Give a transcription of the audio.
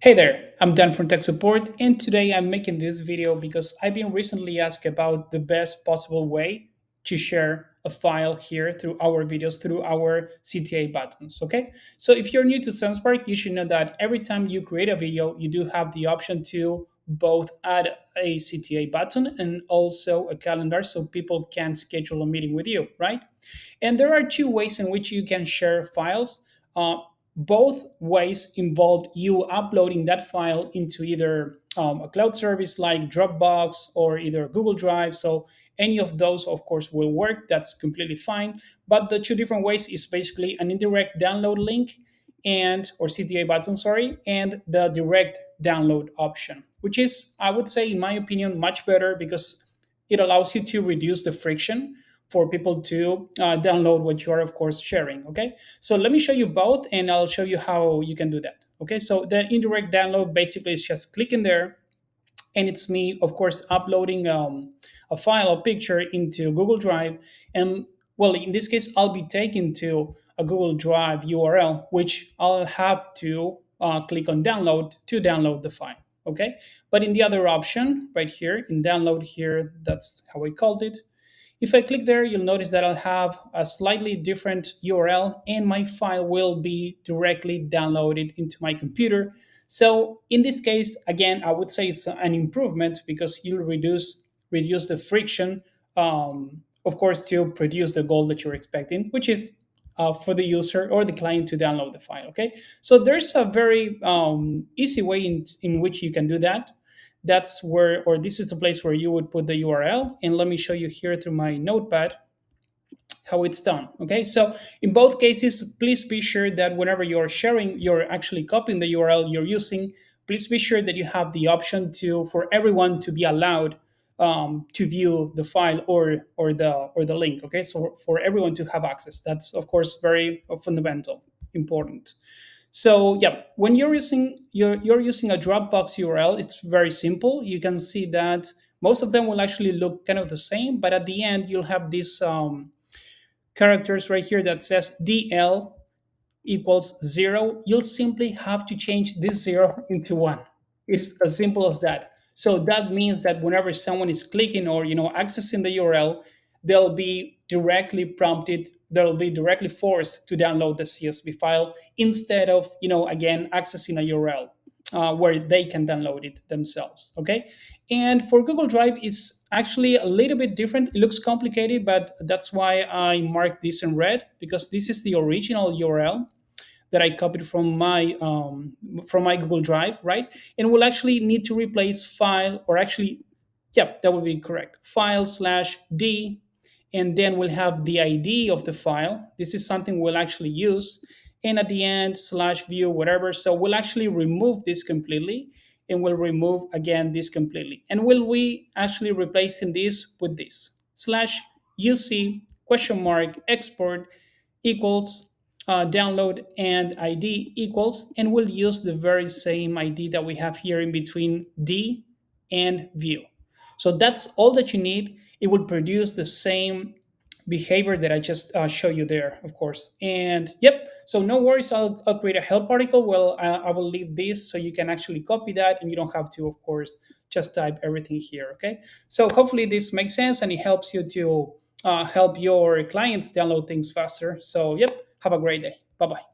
Hey there, I'm Dan from Tech Support, and today I'm making this video because I've been recently asked about the best possible way to share a file here through our videos, through our CTA buttons. Okay, so if you're new to Sendspark, you should know that every time you create a video, you do have the option to both add a CTA button and also a calendar so people can schedule a meeting with you, right? And there are two ways in which you can share files. Both ways involve you uploading that file into either a cloud service like Dropbox or either Google Drive. So any of those, of course, will work. That's completely fine. But the two different ways is basically an indirect download link and or CTA button, sorry, and the direct download option, which is, I would say, in my opinion, much better because it allows you to reduce the friction for people to download what you are, of course, sharing. Okay, so let me show you both, and I'll show you how you can do that. Okay, so the indirect download basically is just clicking there, and it's me, of course, uploading a file, a picture into Google Drive, and well, in this case, I'll be taken to a Google Drive URL, which I'll have to click on download to download the file. Okay, but in the other option right here in download here, that's how I called it. If I click there, you'll notice that I'll have a slightly different URL and my file will be directly downloaded into my computer. So in this case, again, I would say it's an improvement because you'll reduce the friction, of course, to produce the goal that you're expecting, which is for the user or the client to download the file. Okay, so there's a very easy way in which you can do that. That's where, or this is the place where you would put the URL. And let me show you here through my notepad how it's done. Okay, so in both cases, please be sure that whenever you're sharing, you're actually copying the URL you're using. Please be sure that you have the option to for everyone to be allowed to view the file or the link. Okay, so for everyone to have access, that's of course very fundamental, important. So yeah, when you're using a Dropbox URL, it's very simple. You can see that most of them will actually look kind of the same, but at the end you'll have these characters right here that says DL equals 0. You'll simply have to change this 0 into 1. It's as simple as that. So that means that whenever someone is clicking or accessing the URL, they'll be directly prompted, they'll be directly forced to download the CSV file instead of again accessing a URL where they can download it themselves. Okay, and for Google Drive, it's actually a little bit different. It looks complicated, but that's why I marked this in red because this is the original URL that I copied from my Google Drive, right? And we'll actually need to replace file, or actually, yeah, that would be correct. File slash D, and then we'll have the ID of the file. This is something we'll actually use, and at the end slash view whatever. So we'll actually remove this completely, and we'll remove again this completely. And will we actually replacing this with this slash UC question mark export equals download and ID equals, and we'll use the very same ID that we have here in between D and view. So that's all that you need. It will produce the same behavior that I just show you there, of course. And yep, so no worries, I'll create a help article. Well, I will leave this so you can actually copy that and you don't have to, of course, just type everything here, okay? So hopefully this makes sense and it helps you to help your clients download things faster. So yep, have a great day. Bye-bye.